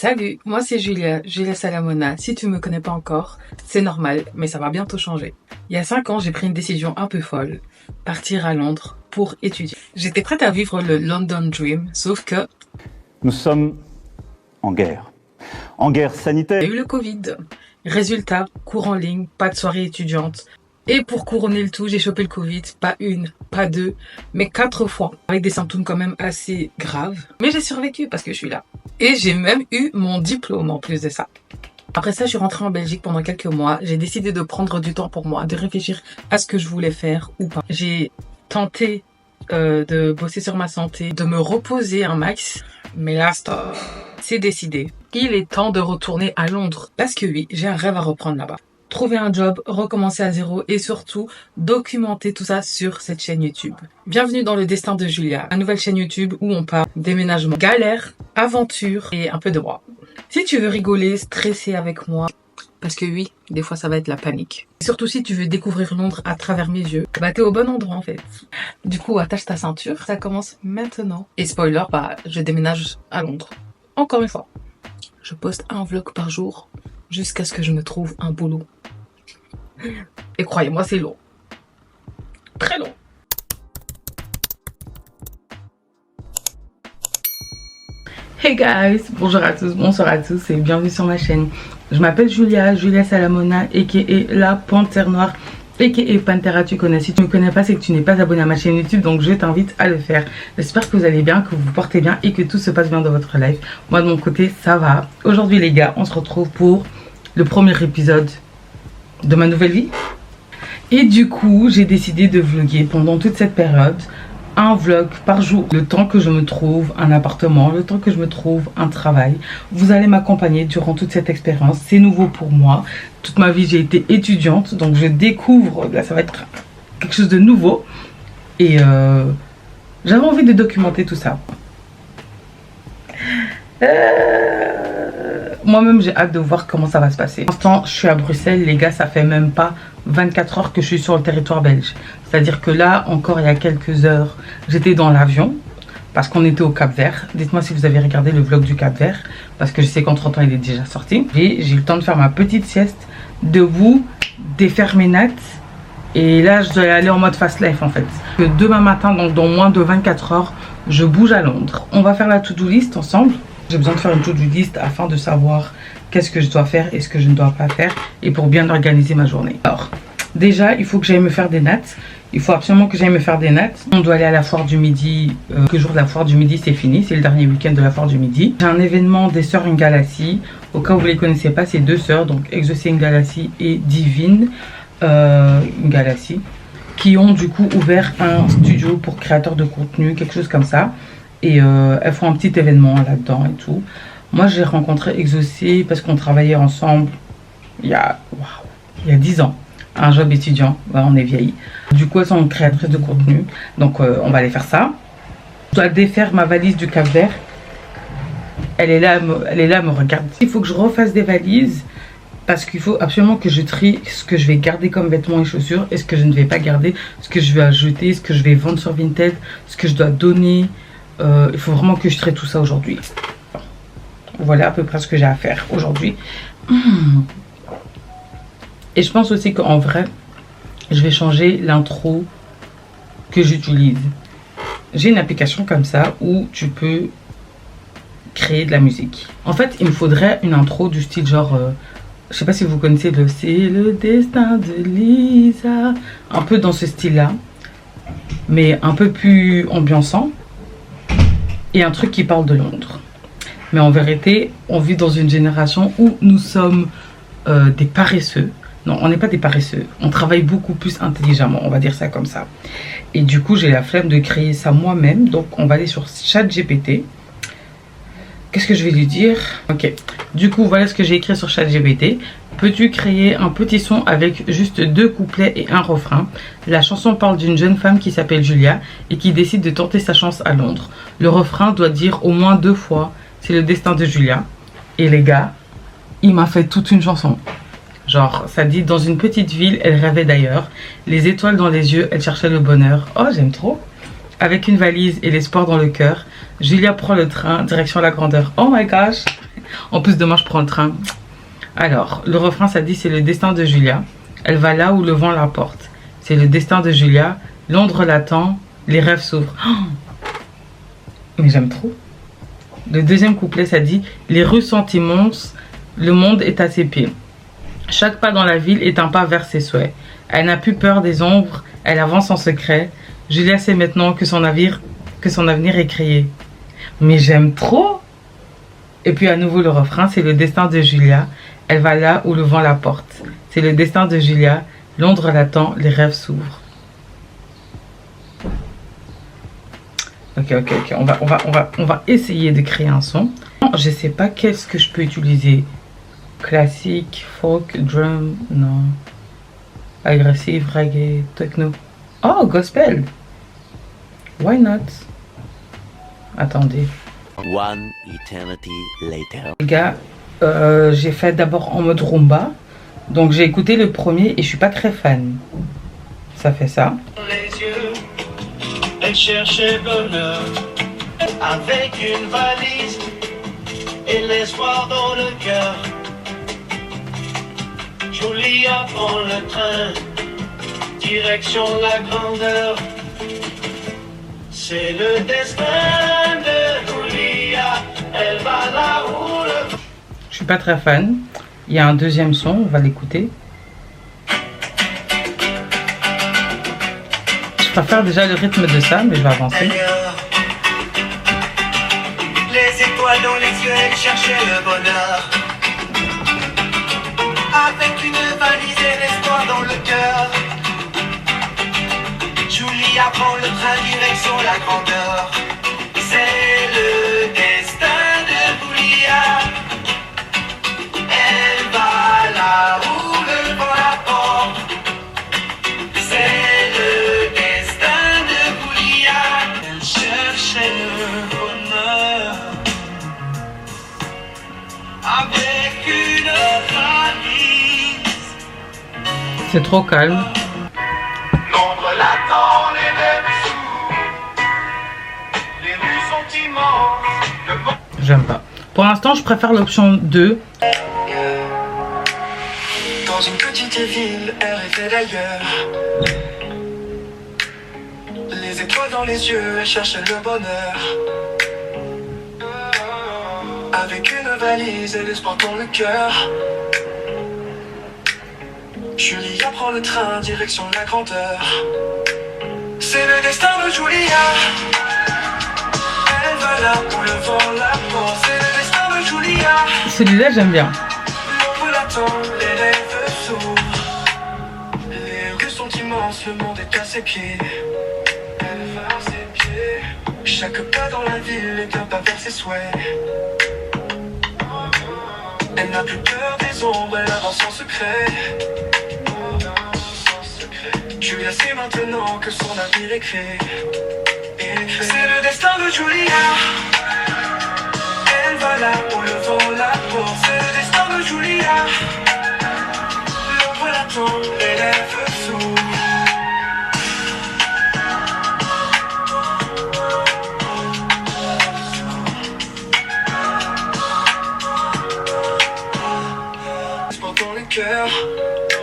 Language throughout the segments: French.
Salut, moi c'est Julia Salamona. Si tu me connais pas encore, c'est normal, mais ça va bientôt changer. Il y a 5 ans, j'ai pris une décision un peu folle. Partir à Londres pour étudier. J'étais prête à vivre le London Dream, sauf que... Nous sommes en guerre. En guerre sanitaire. Il y a eu le Covid. Résultat, cours en ligne, pas de soirée étudiante. Et pour couronner le tout, j'ai chopé le Covid, pas une, pas deux, mais 4 fois, avec des symptômes quand même assez graves. Mais j'ai survécu parce que je suis là. Et j'ai même eu mon diplôme en plus de ça. Après ça, je suis rentrée en Belgique pendant quelques mois. J'ai décidé de prendre du temps pour moi, de réfléchir à ce que je voulais faire ou pas. J'ai tenté de bosser sur ma santé, de me reposer un max. Mais là, stop. C'est décidé. Il est temps de retourner à Londres. Parce que oui, j'ai un rêve à reprendre là-bas. Trouver un job, recommencer à zéro et surtout documenter tout ça sur cette chaîne YouTube. Bienvenue dans le destin de Julia, une nouvelle chaîne YouTube où on parle déménagement, galère, aventure et un peu de moi. Si tu veux rigoler, stresser avec moi, parce que oui, des fois ça va être la panique. Et surtout si tu veux découvrir Londres à travers mes yeux, bah t'es au bon endroit en fait. Du coup, attache ta ceinture, ça commence maintenant. Et spoiler, bah je déménage à Londres. Encore une fois, je poste un vlog par jour jusqu'à ce que je me trouve un boulot. Et croyez-moi, c'est long. Très long. Hey guys, bonjour à tous, bonsoir à tous et bienvenue sur ma chaîne. Je m'appelle Julia Salamona, aka la Panthère Noire, aka Pantera, tu connais. Si tu ne me connais pas, c'est que tu n'es pas abonné à ma chaîne YouTube, donc je t'invite à le faire. J'espère que vous allez bien, que vous vous portez bien et que tout se passe bien dans votre life. Moi de mon côté, ça va. Aujourd'hui les gars, on se retrouve pour le premier épisode de ma nouvelle vie. Et du coup, j'ai décidé de vlogger pendant toute cette période un vlog par jour. Le temps que je me trouve un appartement, le temps que je me trouve un travail. Vous allez m'accompagner durant toute cette expérience. C'est nouveau pour moi. Toute ma vie, j'ai été étudiante. Donc, je découvre. Là, ça va être quelque chose de nouveau. Et j'avais envie de documenter tout ça. Moi-même, j'ai hâte de voir comment ça va se passer. Pour l'instant, je suis à Bruxelles. Les gars, ça fait même pas 24 heures que je suis sur le territoire belge. C'est-à-dire que là, encore il y a quelques heures, j'étais dans l'avion parce qu'on était au Cap-Vert. Dites-moi si vous avez regardé le vlog du Cap-Vert parce que je sais qu'entre-temps, il est déjà sorti. Et j'ai eu le temps de faire ma petite sieste debout, défaire mes nattes. Et là, je dois aller en mode fast life en fait. Demain matin, donc dans moins de 24 heures, je bouge à Londres. On va faire la to-do list ensemble. J'ai besoin de faire une to-do list afin de savoir qu'est-ce que je dois faire et ce que je ne dois pas faire et pour bien organiser ma journée. Alors, déjà, il faut que j'aille me faire des nattes. Il faut absolument que j'aille me faire des nattes. On doit aller à la foire du midi. Le jour de la foire du midi, c'est fini. C'est le dernier week-end de la foire du midi. J'ai un événement des sœurs Ngalassi. Au cas où vous ne les connaissez pas, c'est 2 sœurs, donc Exaucée Ngalassi et Divine Ngalassi, qui ont du coup ouvert un studio pour créateurs de contenu, quelque chose comme ça. Et elles font un petit événement là-dedans et tout. Moi, j'ai rencontré Exaucée parce qu'on travaillait ensemble il y a 10 ans. Un job étudiant, ouais, on est vieilles. Du coup, elles sont créatrices de contenu. Donc, on va aller faire ça. Je dois défaire ma valise du Cap-Vert. Elle est là, elle me regarde. Il faut que je refasse des valises parce qu'il faut absolument que je trie ce que je vais garder comme vêtements et chaussures et ce que je ne vais pas garder, ce que je vais ajouter, ce que je vais vendre sur Vinted, ce que je dois donner. Il faut vraiment que je traite tout ça aujourd'hui. Voilà à peu près ce que j'ai à faire aujourd'hui. Et je pense aussi qu'en vrai, je vais changer l'intro que j'utilise. J'ai une application comme ça où tu peux créer de la musique. En fait, il me faudrait une intro du style genre... je sais pas si vous connaissez le C'est le destin de Lisa. Un peu dans ce style-là. Mais un peu plus ambiançant. Et un truc qui parle de Londres. Mais en vérité, on vit dans une génération où nous sommes des paresseux. Non, on n'est pas des paresseux. On travaille beaucoup plus intelligemment, on va dire ça comme ça. Et du coup, j'ai la flemme de créer ça moi-même. Donc, on va aller sur ChatGPT. Qu'est-ce que je vais lui dire? Ok. Du coup, voilà ce que j'ai écrit sur ChatGPT. Peux-tu créer un petit son avec juste 2 couplets et un refrain? La chanson parle d'une jeune femme qui s'appelle Julia et qui décide de tenter sa chance à Londres. Le refrain doit dire au moins 2 fois c'est le destin de Julia. Et les gars, il m'a fait toute une chanson. Genre, ça dit dans une petite ville, elle rêvait d'ailleurs. Les étoiles dans les yeux, elle cherchait le bonheur. Oh, j'aime trop. Avec une valise et l'espoir dans le cœur, Julia prend le train, direction la grandeur. Oh my gosh. En plus, demain, je prends le train. Alors, le refrain, ça dit, c'est le destin de Julia. Elle va là où le vent la porte. C'est le destin de Julia. Londres l'attend, les rêves s'ouvrent. Oh, mais j'aime trop. Le deuxième couplet, ça dit, les rues sont immenses, le monde est à ses pieds. Chaque pas dans la ville est un pas vers ses souhaits. Elle n'a plus peur des ombres, elle avance en secret. Julia sait maintenant que son avenir est créé. Mais j'aime trop. Et puis à nouveau le refrain, c'est le destin de Julia. Elle va là où le vent la porte. C'est le destin de Julia. Londres l'attend, les rêves s'ouvrent. Ok. On va essayer de créer un son. Je sais pas qu'est-ce que je peux utiliser. Classique, folk, drum, non. Agressif, reggae, techno. Oh, gospel. Why not? Attendez. One eternity later. Les gars, j'ai fait d'abord en mode rumba. Donc j'ai écouté le premier et je suis pas très fan. Ça fait ça. Les yeux, elle cherchait bonheur avec une valise et l'espoir dans le cœur. Julia prend le train, direction la grandeur. C'est le destin de Julia, elle va là où le... Je suis pas très fan. Il y a un deuxième son, on va l'écouter. Je préfère déjà le rythme de ça, mais je vais avancer. Les étoiles dans les yeux, elle cherchait le bonheur. Avec une valise et l'espoir dans le cœur. Julia prend le train direction la grandeur. C'est le destin de Julia. Elle va là où le vent la porte. C'est le destin de Julia. Elle cherchait le bonheur avec une valise. C'est trop calme. Londres l'attend, les rêves s'ouvrent. Les rues sont immenses. Le vent... J'aime pas. Pour l'instant, je préfère l'option 2. Dans une petite ville, elle rêvait d'ailleurs. Les étoiles dans les yeux, elle cherchait le bonheur. Avec une valise et l'espoir dans le cœur. Julia prend le train, direction la grandeur. C'est le destin de Julia. Elle va là où le vent la porte. C'est le destin de Julia. Celui-là, j'aime bien. L'ombre l'attend, les rêves s'ouvrent. Les rues sont immenses, le monde est à ses pieds. Elle va à ses pieds. Chaque pas dans la ville est un pas vers ses souhaits. Elle n'a plus peur des ombres, elle avance en secret. Julia sait maintenant que son avenir est créé. C'est le destin de Julia. Elle va là où le vent la porte. C'est le destin de Julia. L'ombre l'attend, les rêves s'ouvrent. Dans le cœur.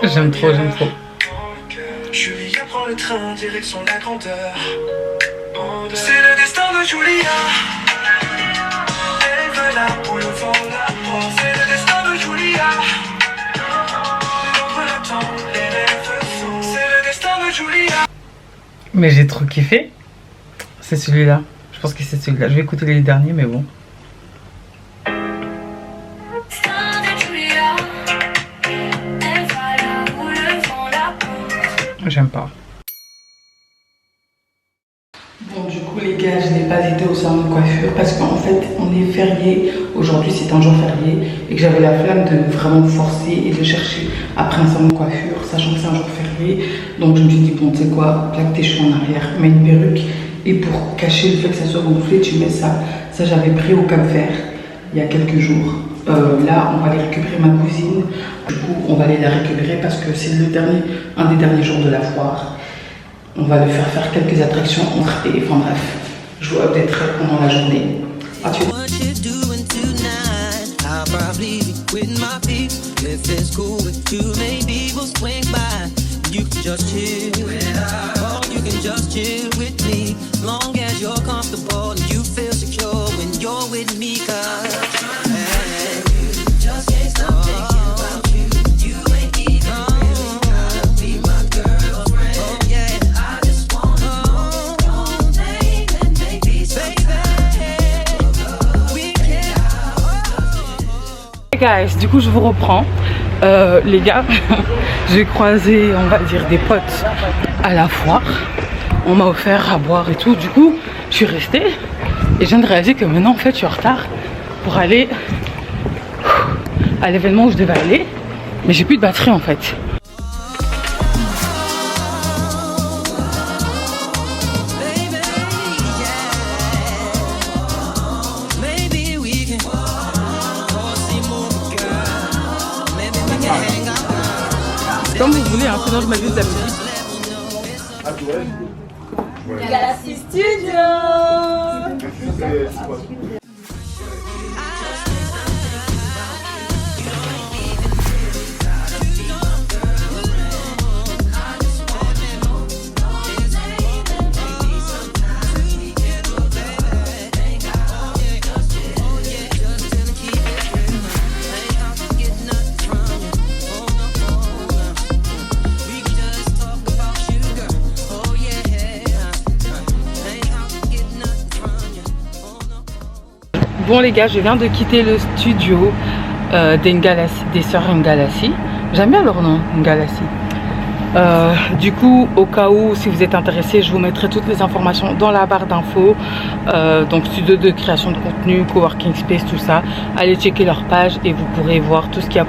J'aime trop, j'aime trop. Julia prend le train, direction la grandeur. C'est le destin de Julia. Elle va là où le vent la porte. C'est le destin de Julia. L'ombre l'attend, les rêves s'ouvrent. C'est le destin de Julia. Mais j'ai trop kiffé. C'est celui-là. Je pense que c'est celui-là. Je vais écouter les derniers, mais bon. J'aime pas. Bon, du coup, les gars, je n'ai pas été au salon de coiffure parce qu'en fait, on est férié. Aujourd'hui, c'est un jour férié et que j'avais la flemme de vraiment forcer et de chercher après un salon de coiffure, sachant que c'est un jour férié. Donc, je me suis dit, bon, tu sais quoi, plaque tes cheveux en arrière, mets une perruque et pour cacher le fait que ça soit gonflé, tu mets ça. Ça, j'avais pris au Cap-Vert il y a quelques jours. Là, on va aller récupérer ma cousine. Du coup, on va aller la récupérer parce que c'est un des derniers jours de la foire. On va le faire quelques attractions. Et enfin bref, je vous updaterai pendant la journée. À tout. with my feet. If it's cool with you, maybe we'll swing by. You can just chill, or you can just chill with me. Long as you're comfortable and you feel secure when you're with me, cause just can't stop thinking about you. You ain't even really gotta be my girlfriend. Oh yeah, I just wanna know your name and maybe we can. Hey guys, du coup je vous reprends. Les gars, j'ai croisé, on va dire, des potes à la foire. On m'a offert à boire et tout. Du coup, je suis restée et je viens de réaliser que maintenant, en fait, je suis en retard pour aller à l'événement où je devais aller. Mais j'ai plus de batterie, en fait. Comme vous voulez, hein, sinon je mets juste la musique. Galaxy Studio. Bon les gars, je viens de quitter le studio des sœurs Ngalassi. J'aime bien leur nom, Ngalassi. Du coup, au cas où, si vous êtes intéressés, je vous mettrai toutes les informations dans la barre d'infos. Donc studio de création de contenu, coworking space, tout ça. Allez checker leur page et vous pourrez voir tout ce qu'il y a,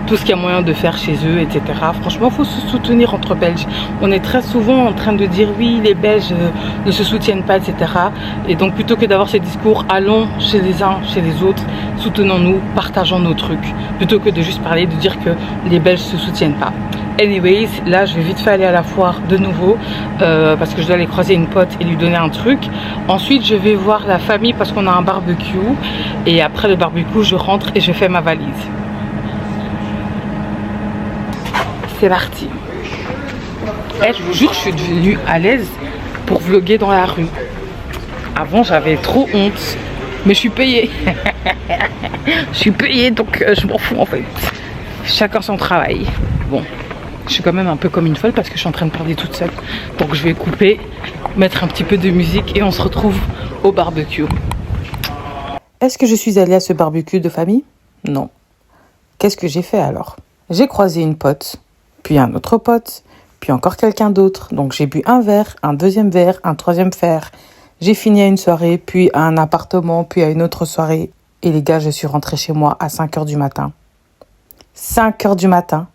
tout ce qu'il y a moyen de faire chez eux, etc. Franchement, il faut se soutenir entre Belges. On est très souvent en train de dire oui, les Belges ne se soutiennent pas, etc. Et donc plutôt que d'avoir ces discours, allons chez les uns, chez les autres, soutenons-nous, partageons nos trucs. Plutôt que de juste parler, de dire que les Belges se soutiennent pas. Anyways, là je vais vite fait aller à la foire de nouveau parce que je dois aller croiser une pote et lui donner un truc. Ensuite je vais voir la famille parce qu'on a un barbecue. Et après le barbecue, je rentre et je fais ma valise. C'est parti. Et je vous jure, je suis devenue à l'aise pour vlogger dans la rue. Avant, j'avais trop honte. Mais je suis payée. Je suis payée, donc je m'en fous en fait. Chacun son travail. Bon, je suis quand même un peu comme une folle parce que je suis en train de parler toute seule. Donc je vais couper, mettre un petit peu de musique et on se retrouve au barbecue. Est-ce que je suis allée à ce barbecue de famille? Non. Qu'est-ce que j'ai fait alors? J'ai croisé une pote, puis un autre pote, puis encore quelqu'un d'autre. Donc j'ai bu un verre, un deuxième verre, un troisième verre. J'ai fini à une soirée, puis à un appartement, puis à une autre soirée. Et les gars, je suis rentrée chez moi à 5h du matin. 5h du matin,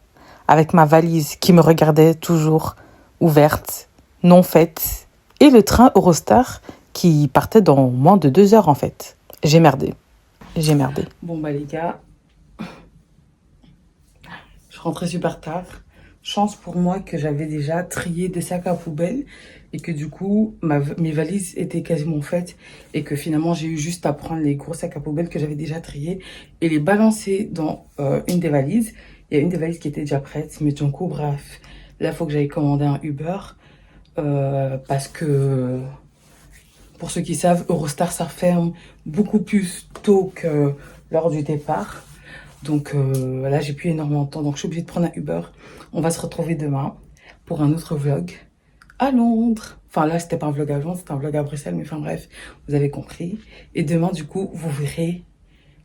avec ma valise qui me regardait toujours ouverte, non faite. Et le train Eurostar qui partait dans moins de 2 heures en fait. J'ai merdé. J'ai merdé. Bon bah les gars, je rentrais super tard. Chance pour moi que j'avais déjà trié des sacs à poubelle et que du coup, mes valises étaient quasiment faites et que finalement, j'ai eu juste à prendre les gros sacs à poubelle que j'avais déjà triés et les balancer dans une des valises. Il y a une des valises qui était déjà prête, mais du coup, bref, là, il faut que j'aille commander un Uber parce que, pour ceux qui savent, Eurostar, ça ferme beaucoup plus tôt que l'heure du départ. Donc là, j'ai plus énormément de temps, donc je suis obligée de prendre un Uber. On va se retrouver demain pour un autre vlog à Londres. Enfin là, c'était pas un vlog à Londres, c'était un vlog à Bruxelles, mais enfin bref, vous avez compris. Et demain, du coup, vous verrez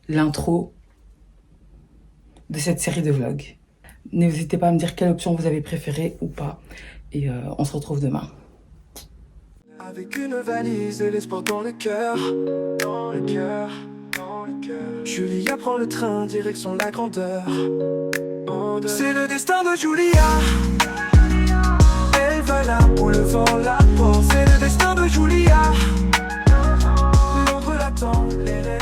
l'intro de cette série de vlogs. N'hésitez pas à me dire quelle option vous avez préférée ou pas. Et on se retrouve demain. Avec une valise et l'espoir dans le cœur, dans le cœur, dans le cœur. Julia prend le train, direction la grandeur. C'est le destin de Julia. Elle va là où le vent la porte. C'est le destin de Julia. L'autre l'attend, les rêves.